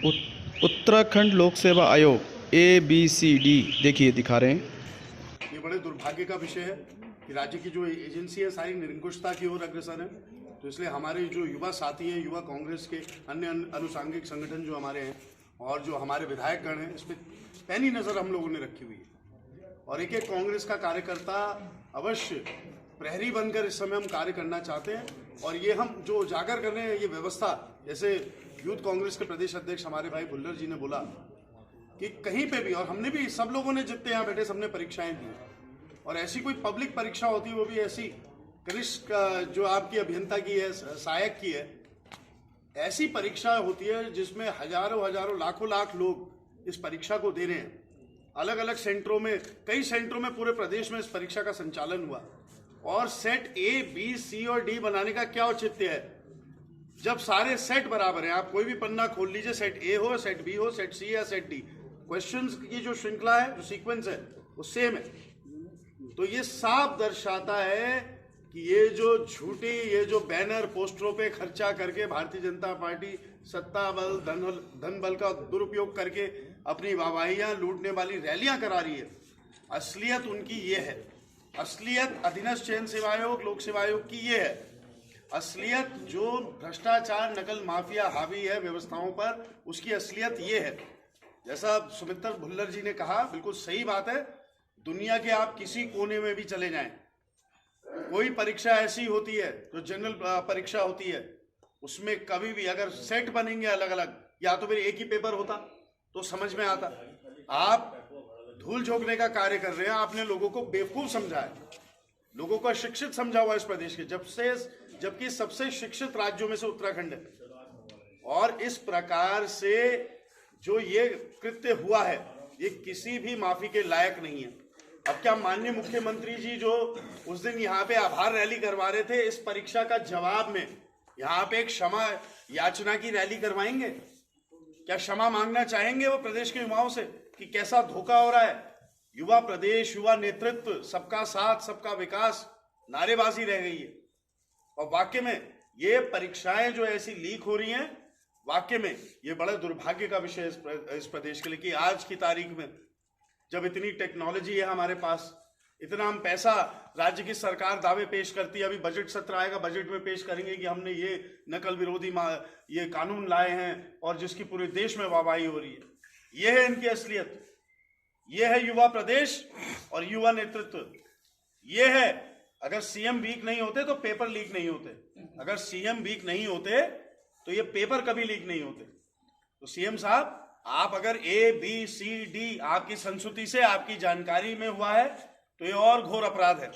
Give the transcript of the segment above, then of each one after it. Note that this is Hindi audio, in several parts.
उत्तराखंड लोक सेवा आयोग ABCD देखिए दिखा रहे हैं। ये बड़े दुर्भाग्य का विषय है कि राज्य की जो एजेंसी है सारी निरंकुशता की ओर अग्रसर है। तो इसलिए हमारे जो युवा साथी हैं, युवा कांग्रेस के अन्य अनुसांगिक संगठन जो हमारे हैं और जो हमारे विधायकगण हैं, इस पर पैनी नज़र हम लोगों ने रखी हुई है। और एक एक कांग्रेस का कार्यकर्ता अवश्य प्रहरी बनकर इस समय हम कार्य करना चाहते हैं। और ये हम जो उजागर कर रहे हैं, ये व्यवस्था, जैसे यूथ कांग्रेस के प्रदेश अध्यक्ष हमारे भाई भुल्लर जी ने बोला कि कहीं पे भी, और हमने भी, सब लोगों ने जितने यहाँ बैठे सबने परीक्षाएं दी, और ऐसी कोई पब्लिक परीक्षा होती है वो भी ऐसी कनिष्ठ जो आपकी अभियंता की है, सहायक की है, ऐसी परीक्षा होती है जिसमें हजारों लाखों लाख लोग इस परीक्षा को दे रहे हैं। अलग अलग सेंटरों में, कई सेंटरों में पूरे प्रदेश में इस परीक्षा का संचालन हुआ। और सेट A, B, C और D बनाने का क्या औचित्य है जब सारे सेट बराबर हैं? आप कोई भी पन्ना खोल लीजिए, सेट A हो, सेट B हो, सेट C या सेट D, क्वेश्चंस की जो श्रृंखला है, जो सीक्वेंस है, वो सेम है। तो ये साफ दर्शाता है कि ये जो झूठी, ये जो बैनर पोस्टरों पे खर्चा करके भारतीय जनता पार्टी सत्ता बल, धन बल का दुरुपयोग करके अपनी वाहवाहियां लूटने वाली रैलियां करा रही है, असलियत उनकी ये है। असलियत अधीनस्थ चयन सेवा आयोग, लोक सेवा आयोग की ये है। असलियत जो भ्रष्टाचार, नकल माफिया हावी है व्यवस्थाओं पर, उसकी असलियत ये है। जैसा सुमित्र भुल्लर जी ने कहा, बिल्कुल सही बात है। दुनिया के आप किसी कोने में भी चले जाएं, कोई परीक्षा ऐसी होती है जो जनरल परीक्षा होती है, उसमें कभी भी अगर सेट बनेंगे अलग अलग, या तो फिर एक ही पेपर होता तो समझ में आता। आप धूल झोंकने का कार्य कर रहे हैं। आपने लोगों को बेवकूफ समझा है, लोगों को अशिक्षित समझा हुआ इस प्रदेश के, जबकि सबसे शिक्षित राज्यों में से उत्तराखंड है। और इस प्रकार से जो ये कृत्य हुआ है, ये किसी भी माफी के लायक नहीं है। अब क्या माननीय मुख्यमंत्री जी जो उस दिन यहाँ पे आभार रैली करवा रहे थे, इस परीक्षा का जवाब में यहाँ पे एक क्षमा याचना की रैली करवाएंगे? क्या क्षमा मांगना चाहेंगे वो प्रदेश के युवाओं से कि कैसा धोखा हो रहा है? युवा प्रदेश, युवा नेतृत्व, सबका साथ सबका विकास नारेबाजी रह गई है। और वाकई में ये परीक्षाएं जो ऐसी लीक हो रही हैं, वाकई में ये बड़ा दुर्भाग्य का विषय है इस प्रदेश के लिए कि आज की तारीख में जब इतनी टेक्नोलॉजी है हमारे पास, इतना हम पैसा, राज्य की सरकार दावे पेश करती है, अभी बजट सत्र आएगा, बजट में पेश करेंगे कि हमने ये नकल विरोधी ये कानून लाए हैं और जिसकी पूरे देश में वाहवाही हो रही है। ये है इनकी असलियत, ये है युवा प्रदेश और युवा नेतृत्व। ये है, अगर सीएम वीक नहीं होते तो पेपर लीक नहीं होते, अगर सीएम वीक नहीं होते तो ये पेपर कभी लीक नहीं होते। तो सीएम साहब, आप अगर A, B, C, D आपकी संस्तुति से, आपकी जानकारी में हुआ है तो ये और घोर अपराध है।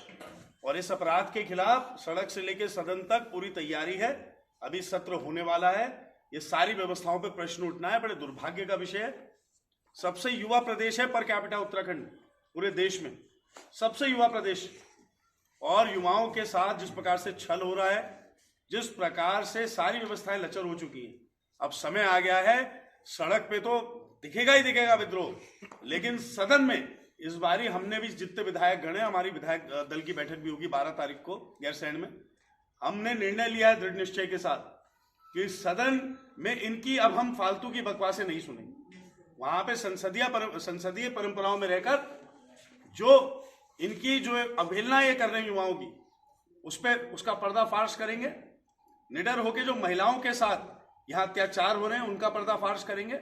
और इस अपराध के खिलाफ सड़क से लेकर सदन तक पूरी तैयारी है। अभी सत्र होने वाला है, ये सारी व्यवस्थाओं पर प्रश्न उठना है। बड़े दुर्भाग्य का विषय है। सबसे युवा प्रदेश है पर कैपिटा उत्तराखंड, पूरे देश में सबसे युवा प्रदेश। और युवाओं के साथ जिस प्रकार से छल हो रहा है, जिस प्रकार से सारी व्यवस्थाएं लचर हो चुकी हैं, अब समय आ गया है, सड़क पे तो दिखेगा ही दिखेगा विद्रोह, लेकिन सदन में इस बारी हमने भी, जितने विधायक गण हैं, हमारी विधायक दल की बैठक भी होगी 12 तारीख को गैरसैंण में, हमने निर्णय लिया है दृढ़ निश्चय के साथ कि सदन में इनकी अब हम फालतू की बकवासें नहीं सुनेंगे। वहां पे संसदीय परंपराओं में रहकर जो इनकी जो अवहेलना ये कर रहे हैं युवाओं की, उसका पर्दाफाश करेंगे। निडर होकर जो महिलाओं के साथ यहाँ अत्याचार हो रहे हैं उनका पर्दाफाश करेंगे।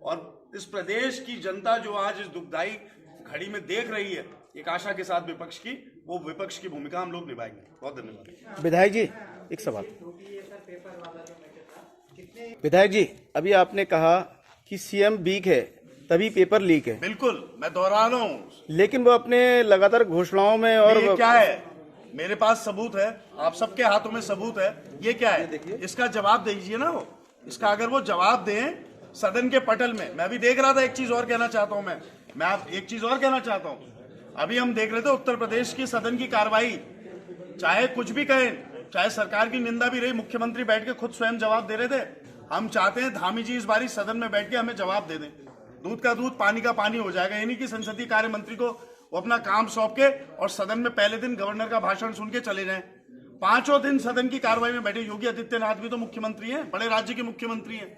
और इस प्रदेश की जनता जो आज इस दुखदायी घड़ी में देख रही है, एक आशा के साथ विपक्ष की, वो विपक्ष की भूमिका हम लोग निभाएंगे। बहुत धन्यवाद। विधायक जी, एक सवाल। विधायक जी, अभी आपने कहा कि सीएम वीक है तभी पेपर लीक है। बिल्कुल, मैं दोहरा रहा हूँ, लेकिन वो अपने लगातार घोषणाओं में, और ये क्या है, मेरे पास सबूत है, आप सबके हाथों में सबूत है। ये क्या है, इसका जवाब दीजिए ना वो। इसका अगर वो जवाब दें सदन के पटल में। मैं भी देख रहा था, एक चीज और कहना चाहता हूं मैं आप एक चीज और कहना चाहता हूं। अभी हम देख रहे थे उत्तर प्रदेश की सदन की कार्रवाई, चाहे कुछ भी कहें, चाहे सरकार की निंदा भी रही, मुख्यमंत्री बैठ के खुद स्वयं जवाब दे रहे थे। हम चाहते हैं धामी जी इस बारी सदन में बैठ के हमें जवाब दे दें। दूध का दूध, पानी का पानी हो जाएगा। यानी कि संसदीय कार्य मंत्री को वो अपना काम सौंप के और सदन में पहले दिन गवर्नर का भाषण सुन के चले जाएं। 5 दिन सदन की कार्रवाई में बैठे योगी आदित्यनाथ भी तो मुख्यमंत्री हैं, बड़े राज्य के मुख्यमंत्री हैं।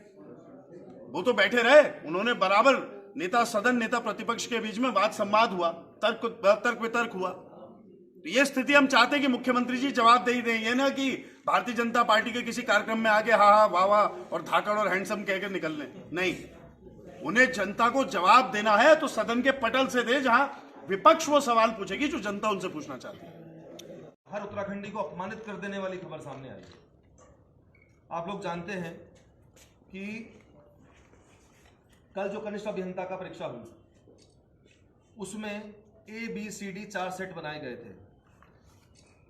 वो तो बैठे रहे, उन्होंने बराबर नेता सदन नेता प्रतिपक्ष के बीच में वाद संवाद हुआ, तर्क वितर्क हुआ। तो ये स्थिति हम चाहते हैं कि मुख्यमंत्री जी जवाब दे ही दें, ये ना कि भारतीय जनता पार्टी के किसी कार्यक्रम में आके हा हा वाह वाह और धाकड़ और हैंडसम कहकर निकल लें। नहीं, उन्हें जनता को जवाब देना है तो सदन के पटल से दे, जहां विपक्ष वो सवाल पूछेगी जो जनता उनसे पूछना चाहती है। हर उत्तराखंडी को अपमानित कर देने वाली खबर सामने आई है। आप लोग जानते हैं कि कल जो कनिष्ठ अभियंता का परीक्षा हुई उसमें ABCD 4 सेट बनाए गए थे।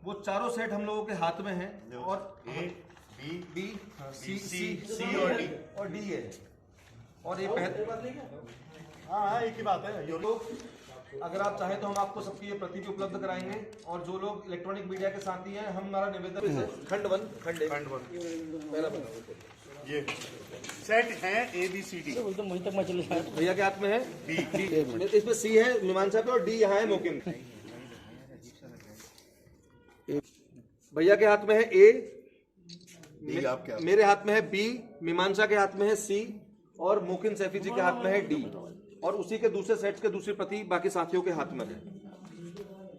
वो चारों सेट हम लोगों के हाथ में हैं और B, C और D है। और ये हाँ एक ही बात है। ये लोग, अगर आप चाहें तो हम आपको सबकी ये प्रति भी उपलब्ध कराएंगे। और जो लोग इलेक्ट्रॉनिक मीडिया के साथी हैं, हमारा निवेदन है खंड 1 खंड 1 पहला बना ये सेट है ABCD। भैया के हाथ में है B, इसमें C है मीमांसा पे और D यहाँ है मोकिम। भैया के हाथ में है A, मेरे हाथ में है B, मीमांसा के हाथ में है C और मोकिन सैफी जी के हाथ में है D। और उसी के दूसरे सेट्स के दूसरी प्रति बाकी साथियों के हाथ में है।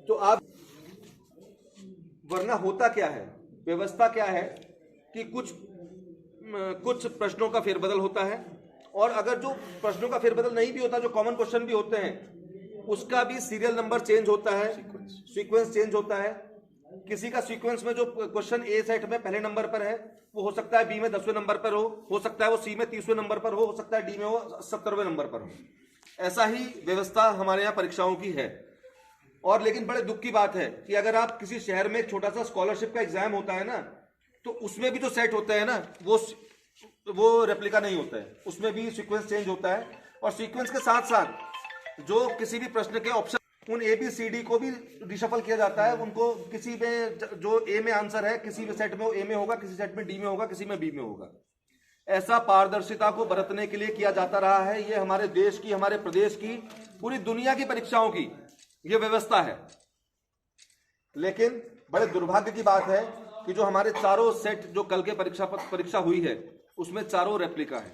तो आप, वरना होता क्या है, व्यवस्था क्या है कि कुछ प्रश्नों का फेरबदल होता है और अगर जो प्रश्नों का फेरबदल नहीं भी होता, जो कॉमन क्वेश्चन भी होते हैं, उसका भी सीरियल नंबर चेंज होता है, सीक्वेंस चेंज होता है। किसी का सीक्वेंस में जो क्वेश्चन A सेट में पहले नंबर पर है वो हो सकता है B में 10वें नंबर पर हो सकता है वो C में 30वें नंबर पर हो सकता है D में वो 70वें नंबर पर हो। ऐसा ही व्यवस्था हमारे यहाँ परीक्षाओं की है। और लेकिन बड़े दुख की बात है कि अगर आप किसी शहर में एक छोटा सा स्कॉलरशिप का एग्जाम होता है ना, तो उसमें भी जो सेट होते हैं ना, वो रेप्लिका नहीं होता है, उसमें भी सीक्वेंस चेंज होता है। और सीक्वेंस के साथ साथ जो किसी भी प्रश्न के ऑप्शन, उन ABCD को भी रिशफल किया जाता है। उनको किसी में जो A में आंसर है, किसी भी सेट में वो A में होगा, किसी सेट में D में होगा, किसी में B में होगा। ऐसा पारदर्शिता को बरतने के लिए किया जाता रहा है। ये हमारे देश की, हमारे प्रदेश की, पूरी दुनिया की परीक्षाओं की ये व्यवस्था है। लेकिन बड़े दुर्भाग्य की बात है कि जो हमारे चारों सेट जो कल के परीक्षा हुई है उसमें चारों रेप्लिका है।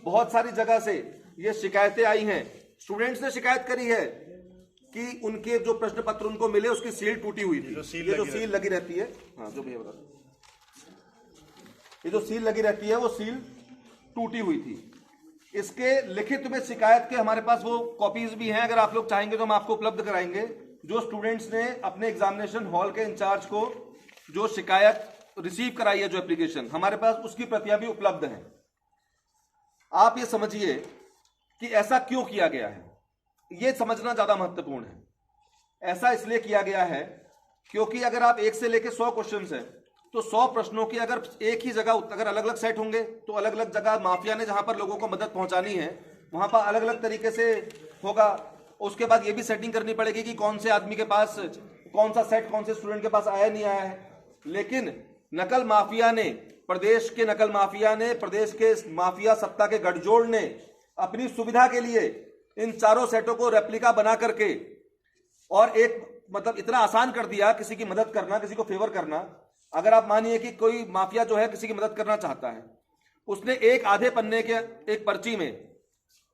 बहुत सारी जगह से ये शिकायतें आई हैं, स्टूडेंट्स ने शिकायत करी है कि उनके जो प्रश्न पत्र उनको मिले उसकी सील टूटी हुई थी। ये जो सील लगी रहती है, हाँ जो भैया बता, ये जो सील लगी रहती है वो सील टूटी हुई थी। इसके लिखित में शिकायत के हमारे पास वो कॉपीज भी हैं, अगर आप लोग चाहेंगे तो हम आपको उपलब्ध कराएंगे। जो स्टूडेंट्स ने अपने एग्जामिनेशन हॉल के इंचार्ज को जो शिकायत रिसीव कराई है, जो एप्लीकेशन, हमारे पास उसकी प्रतियां भी उपलब्ध हैं। आप ये समझिए कि ऐसा क्यों किया गया है, ये समझना ज्यादा महत्वपूर्ण है। ऐसा इसलिए किया गया है क्योंकि अगर आप 1 से लेकर 100 क्वेश्चन है तो 100 प्रश्नों की अगर एक ही जगह, अगर अलग अलग सेट होंगे तो अलग अलग जगह माफिया ने जहां पर लोगों को मदद पहुंचानी है वहां पर अलग अलग तरीके से होगा। उसके बाद ये भी सेटिंग करनी पड़ेगी कि कौन से आदमी के पास कौन सा सेट, कौन से स्टूडेंट के पास आया नहीं आया है। लेकिन नकल माफिया ने, प्रदेश के नकल माफिया ने, प्रदेश के माफिया सत्ता के गठजोड़ ने अपनी सुविधा के लिए इन चारों सेटों को रेप्लिका बना करके और एक मतलब इतना आसान कर दिया किसी की मदद करना, किसी को फेवर करना। अगर आप मानिए कि कोई माफिया जो है किसी की मदद करना चाहता है, उसने एक आधे पन्ने के एक पर्ची में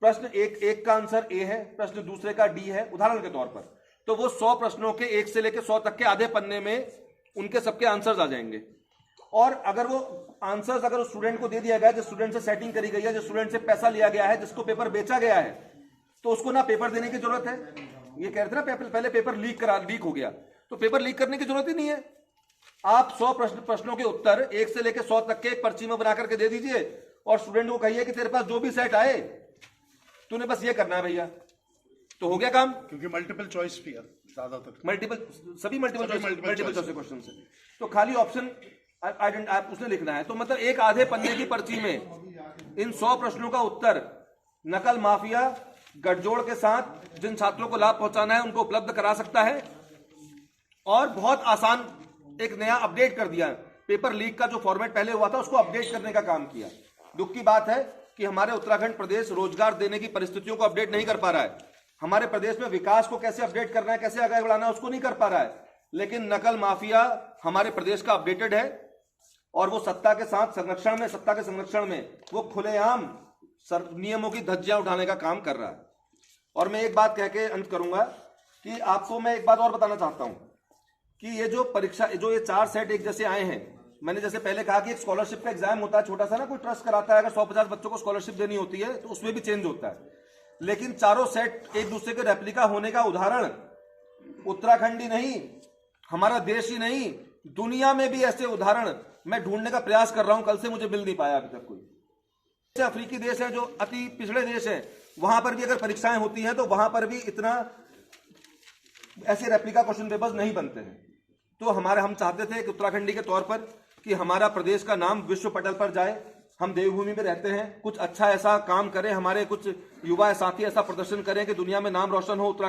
प्रश्न एक का आंसर A है, प्रश्न दूसरे का D है, उदाहरण के तौर पर, तो वो 100 प्रश्नों के 1 से लेकर 100 तक के आधे पन्ने में उनके सबके आंसर्स आ जाएंगे। और अगर वो आंसर्स अगर उस स्टूडेंट को दे दिया गया, जिस स्टूडेंट से सेटिंग करी गई है, जिस स्टूडेंट से पैसा लिया गया है, जिसको पेपर बेचा गया है, तो उसको ना पेपर देने की जरूरत है। ये कह रहे थे ना पहले पेपर लीक हो गया, तो पेपर लीक करने की जरूरत ही नहीं है। आप 100 प्रश्नों के उत्तर 1 से लेकर 100 तक के एक पर्ची में बना करके दे दीजिए और स्टूडेंट को कहिए कि तेरे पास जो भी सेट आए तूने बस ये करना है भैया, तो हो गया काम। क्योंकि मल्टीपल चॉइस भी है ज्यादातर, सभी मल्टीपल चॉइस क्वेश्चन है, तो खाली ऑप्शन उसने लिखना है। तो मतलब एक आधे पन्ने की पर्ची में इन 100 प्रश्नों का उत्तर नकल माफिया गठजोड़ के साथ जिन छात्रों को लाभ पहुंचाना है उनको उपलब्ध करा सकता है। और बहुत आसान एक नया अपडेट कर दिया, पेपर लीक का जो फॉर्मेट पहले हुआ था उसको अपडेट करने का काम किया। दुख की बात है कि हमारे उत्तराखंड प्रदेश रोजगार देने की परिस्थितियों को अपडेट नहीं कर पा रहा है। हमारे प्रदेश में विकास को कैसे अपडेट करना है, कैसे आगे बढ़ाना है, उसको नहीं कर पा रहा है। लेकिन नकल माफिया हमारे प्रदेश का अपडेटेड है और वो सत्ता के साथ संरक्षण में, सत्ता के संरक्षण में वो खुलेआम नियमों की धज्जियां उठाने का काम कर रहा है। और मैं एक बात कह के अंत करूंगा कि आपको मैं एक बात और बताना चाहता हूं कि ये जो परीक्षा, जो ये 4 सेट एक जैसे आए हैं, मैंने जैसे पहले कहा कि एक स्कॉलरशिप का एग्जाम होता है छोटा सा ना, कोई ट्रस्ट कराता है, अगर 150 बच्चों को स्कॉलरशिप देनी होती है तो उसमें भी चेंज होता है। लेकिन चारों सेट एक दूसरे के रेप्लिका होने का उदाहरण उत्तराखंड ही नहीं, हमारा देश ही नहीं, दुनिया में भी ऐसे उदाहरण मैं ढूंढने का प्रयास कर रहा हूं, कल से मुझे मिल नहीं पाया अभी तक कोई। अफ्रीकी देश है जो अति पिछड़े देश है, वहां पर भी अगर परीक्षाएं होती हैं तो वहां पर भी इतना ऐसे रेप्लिका क्वेश्चन पेपर्स नहीं बनते हैं। तो हम चाहते थे कि उत्तराखंडी के तौर पर कि हमारा प्रदेश का नाम विश्व पटल पर जाए, हम देवभूमि में रहते हैं, कुछ अच्छा ऐसा काम करें, हमारे कुछ युवा साथी ऐसा प्रदर्शन करें कि दुनिया में नाम रोशन हो उत्तराखंड